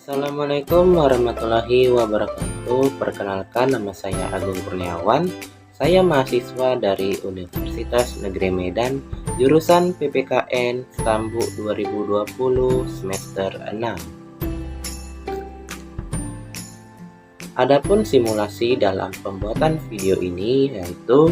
Assalamualaikum warahmatullahi wabarakatuh. Perkenalkan, nama saya Agung Kurniawan. Saya mahasiswa dari Universitas Negeri Medan, jurusan PPKN Stambu 2020 semester 6. Adapun simulasi dalam pembuatan video ini yaitu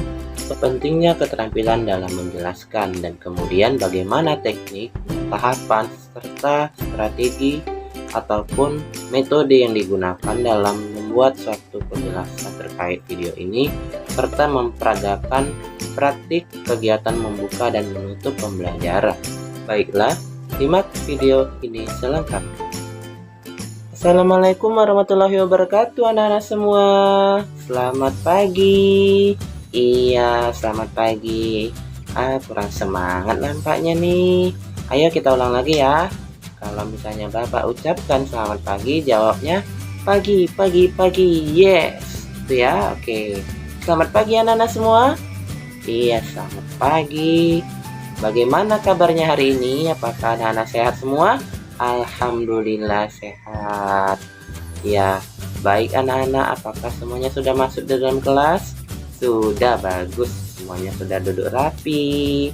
pentingnya keterampilan dalam menjelaskan dan kemudian bagaimana teknik, tahapan, serta strategi ataupun metode yang digunakan dalam membuat suatu penjelasan terkait video ini, serta memperagakan praktik kegiatan membuka dan menutup pembelajaran. Baiklah, simak video ini selengkapnya. Assalamualaikum warahmatullahi wabarakatuh anak-anak semua. Selamat pagi. Iya, selamat pagi. Kurang semangat nampaknya nih. Ayo kita ulang lagi ya. Kalau misalnya Bapak ucapkan selamat pagi, jawabnya pagi, pagi, pagi. Yes, itu ya. Oke. Selamat pagi anak-anak semua. Iya, selamat pagi. Bagaimana kabarnya hari ini? Apakah anak-anak sehat semua? Alhamdulillah sehat. Ya, baik anak-anak. Apakah semuanya sudah masuk dalam kelas? Sudah, bagus. Semuanya sudah duduk rapi.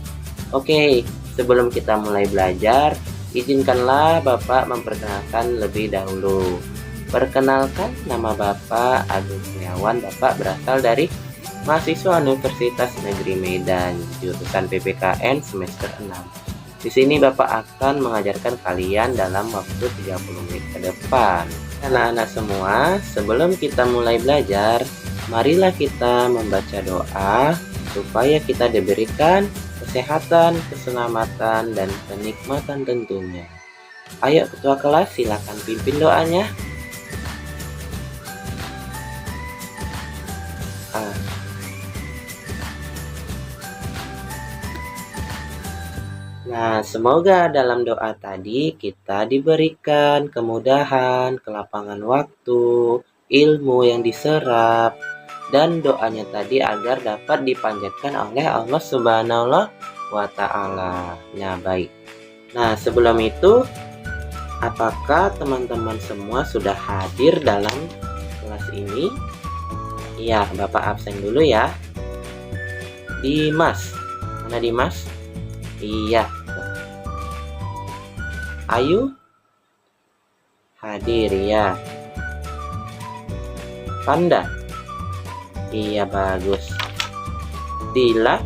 Oke, sebelum kita mulai belajar, izinkanlah Bapak memperkenalkan lebih dahulu. Perkenalkan, nama Bapak Agung Kurniawan. Bapak berasal dari mahasiswa Universitas Negeri Medan, jurusan PPKN semester 6. Di sini Bapak akan mengajarkan kalian dalam waktu 30 menit ke depan. Anak-anak semua, sebelum kita mulai belajar, marilah kita membaca doa supaya kita diberikan kesehatan, keselamatan, dan kenikmatan tentunya. Ayo ketua kelas, silakan pimpin doanya. Nah, semoga dalam doa tadi kita diberikan kemudahan, kelapangan waktu, ilmu yang diserap, dan doanya tadi agar dapat dipanjatkan oleh Allah Subhanahu wa Ta'ala. Nah, baik. Nah, sebelum itu, apakah teman-teman semua sudah hadir dalam kelas ini? Iya, Bapak absen dulu ya. Dimas. Mana Dimas? Iya. Ayu? Hadir ya. Panda? Iya, bagus. Dila?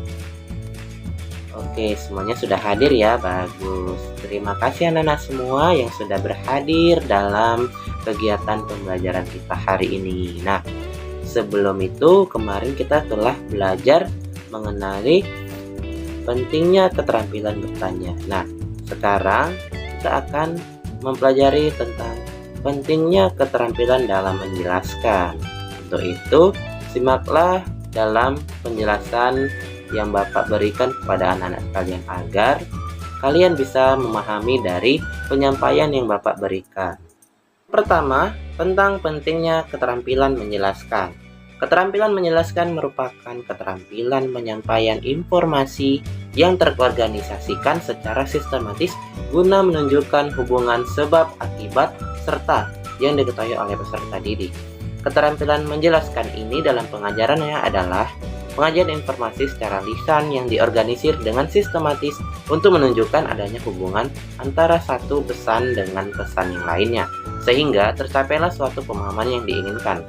Oke, semuanya sudah hadir ya, bagus. Terima kasih anak-anak semua yang sudah berhadir dalam kegiatan pembelajaran kita hari ini. Nah, sebelum itu kemarin kita telah belajar mengenali pentingnya keterampilan bertanya. Nah, sekarang kita akan mempelajari tentang pentingnya keterampilan dalam menjelaskan. Untuk itu, simaklah dalam penjelasan yang Bapak berikan kepada anak-anak sekalian agar kalian bisa memahami dari penyampaian yang Bapak berikan. Pertama, tentang pentingnya keterampilan menjelaskan. Keterampilan menjelaskan merupakan keterampilan penyampaian informasi yang terorganisasikan secara sistematis guna menunjukkan hubungan sebab akibat serta yang diketahui oleh peserta didik. Keterampilan menjelaskan ini dalam pengajarannya adalah pengajian informasi secara lisan yang diorganisir dengan sistematis untuk menunjukkan adanya hubungan antara satu pesan dengan pesan yang lainnya, sehingga tercapailah suatu pemahaman yang diinginkan.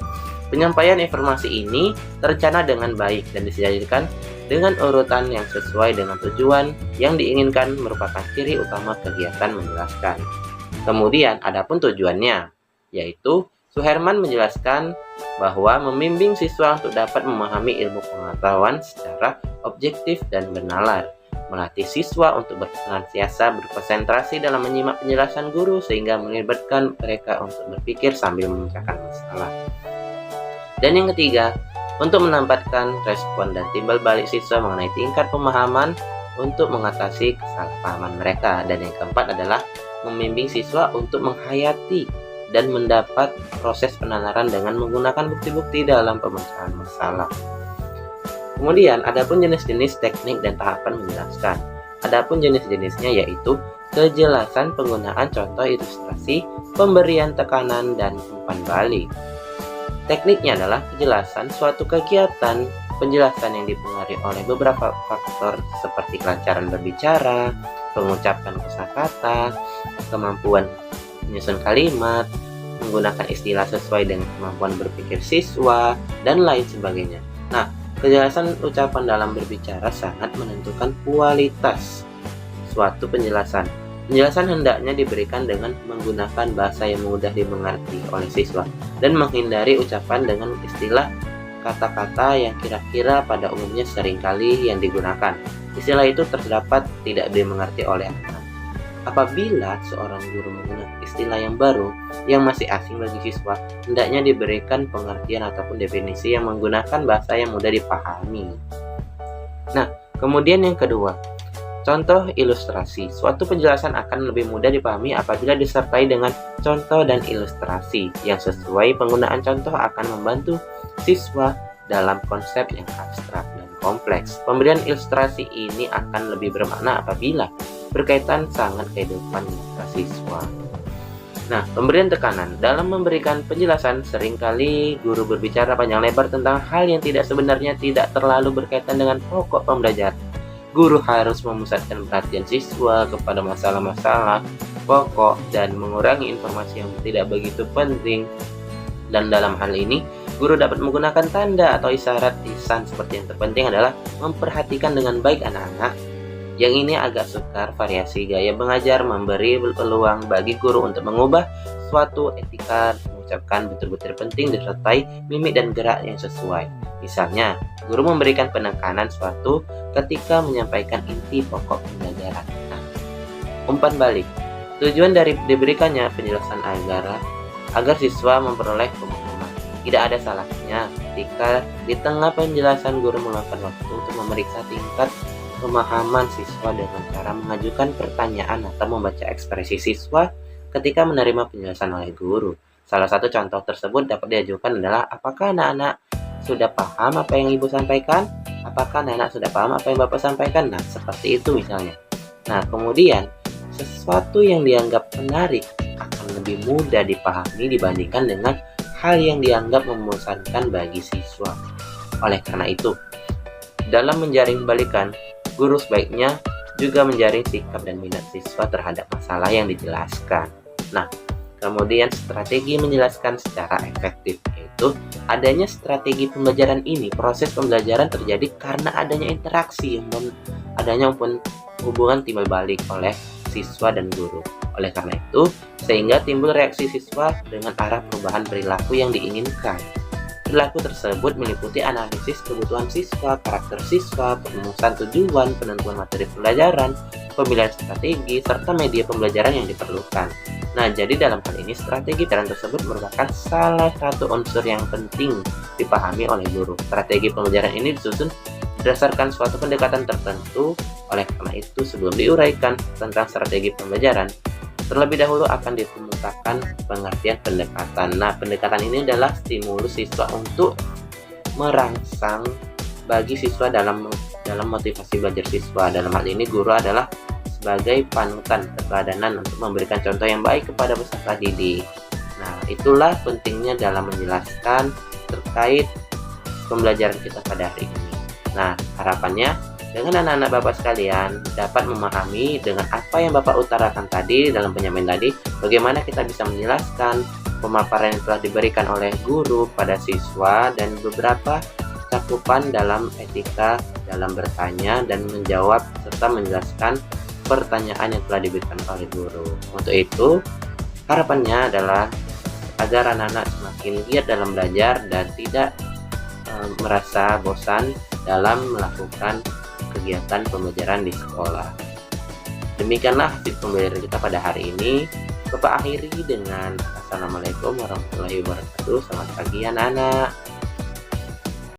Penyampaian informasi ini terencana dengan baik dan disajikan dengan urutan yang sesuai dengan tujuan yang diinginkan merupakan ciri utama kegiatan menjelaskan. Kemudian adapun tujuannya, yaitu Suherman menjelaskan bahwa membimbing siswa untuk dapat memahami ilmu pengetahuan secara objektif dan bernalar, melatih siswa untuk bersenantiasa berkonsentrasi dalam menyimak penjelasan guru sehingga melibatkan mereka untuk berpikir sambil memecahkan masalah. Dan yang ketiga, untuk menempatkan respon dan timbal balik siswa mengenai tingkat pemahaman untuk mengatasi kesalahpahaman mereka. Dan yang keempat adalah membimbing siswa untuk menghayati dan mendapat proses penalaran dengan menggunakan bukti-bukti dalam pemecahan masalah. Kemudian, adapun jenis-jenis teknik dan tahapan menjelaskan. Adapun jenis-jenisnya yaitu kejelasan penggunaan contoh ilustrasi, pemberian tekanan, dan umpan balik. Tekniknya adalah kejelasan suatu kegiatan, penjelasan yang dipengaruhi oleh beberapa faktor seperti kelancaran berbicara, pengucapan kosakata, kemampuan menyusun kalimat, menggunakan istilah sesuai dengan kemampuan berpikir siswa, dan lain sebagainya. Nah, kejelasan ucapan dalam berbicara sangat menentukan kualitas suatu penjelasan. Penjelasan hendaknya diberikan dengan menggunakan bahasa yang mudah dimengerti oleh siswa dan menghindari ucapan dengan istilah kata-kata yang kira-kira pada umumnya seringkali yang digunakan. Istilah itu terdapat tidak dimengerti oleh anak. Apabila seorang guru menggunakan istilah yang baru yang masih asing bagi siswa, hendaknya diberikan pengertian ataupun definisi yang menggunakan bahasa yang mudah dipahami. Nah, kemudian yang kedua, contoh ilustrasi. Suatu penjelasan akan lebih mudah dipahami apabila disertai dengan contoh dan ilustrasi. Yang sesuai penggunaan contoh akan membantu siswa dalam konsep yang abstrak dan kompleks. Pemberian ilustrasi ini akan lebih bermakna apabila berkaitan sangat kehidupan nyata siswa. Nah, pemberian tekanan. Dalam memberikan penjelasan, seringkali guru berbicara panjang lebar tentang hal yang sebenarnya tidak terlalu berkaitan dengan pokok pembelajaran. Guru harus memusatkan perhatian siswa kepada masalah-masalah pokok dan mengurangi informasi yang tidak begitu penting. Dan dalam hal ini, guru dapat menggunakan tanda atau isyarat lisan seperti yang terpenting adalah memperhatikan dengan baik anak-anak. Yang ini agak sukar variasi gaya mengajar, memberi peluang bagi guru untuk mengubah suatu etika, mengucapkan butir-butir penting disertai mimik dan gerak yang sesuai. Misalnya, guru memberikan penekanan suatu ketika menyampaikan inti pokok pembelajaran. Nah, umpan balik. Tujuan dari diberikannya penjelasan agar siswa memperoleh pemahaman. Tidak ada salahnya ketika di tengah penjelasan guru meluangkan waktu untuk memeriksa tingkat pemahaman siswa dengan cara mengajukan pertanyaan atau membaca ekspresi siswa ketika menerima penjelasan oleh guru. Salah satu contoh tersebut dapat diajukan adalah, apakah anak-anak sudah paham apa yang ibu sampaikan? Apakah anak-anak sudah paham apa yang bapak sampaikan? Nah, seperti itu misalnya. Nah, kemudian sesuatu yang dianggap menarik akan lebih mudah dipahami dibandingkan dengan hal yang dianggap membosankan bagi siswa. Oleh karena itu, dalam menjaring balikan, guru sebaiknya juga menjaring sikap dan minat siswa terhadap masalah yang dijelaskan. Nah, kemudian strategi menjelaskan secara efektif, yaitu adanya strategi pembelajaran ini. Proses pembelajaran terjadi karena adanya interaksi dan adanya hubungan timbal balik oleh siswa dan guru. Oleh karena itu, sehingga timbul reaksi siswa dengan arah perubahan perilaku yang diinginkan. Perilaku tersebut meliputi analisis kebutuhan siswa, karakter siswa, perumusan tujuan, penentuan materi pembelajaran, pemilihan strategi, serta media pembelajaran yang diperlukan. Nah, jadi dalam hal ini strategi pembelajaran tersebut merupakan salah satu unsur yang penting dipahami oleh guru. Strategi pembelajaran ini disusun berdasarkan suatu pendekatan tertentu. Oleh karena itu, sebelum diuraikan tentang strategi pembelajaran, terlebih dahulu akan dikemukakan pengertian pendekatan. Nah, pendekatan ini adalah stimulus siswa untuk merangsang bagi siswa dalam motivasi belajar siswa. Dalam hal ini, guru adalah sebagai panutan keteladanan untuk memberikan contoh yang baik kepada peserta didik. Nah, itulah pentingnya dalam menjelaskan terkait pembelajaran kita pada hari ini. Nah, harapannya dengan anak-anak Bapak sekalian dapat memahami dengan apa yang Bapak utarakan tadi dalam penyampaian tadi, bagaimana kita bisa menjelaskan pemaparan yang telah diberikan oleh guru pada siswa dan beberapa cakupan dalam etika dalam bertanya dan menjawab serta menjelaskan pertanyaan yang telah diberikan oleh guru. Untuk itu, harapannya adalah agar anak-anak semakin giat dalam belajar dan tidak merasa bosan dalam melakukan kegiatan pembelajaran di sekolah. Demikianlah hasil pembelajaran kita pada hari ini. Bapak akhiri dengan Assalamualaikum warahmatullahi wabarakatuh. Selamat pagi anak-anak.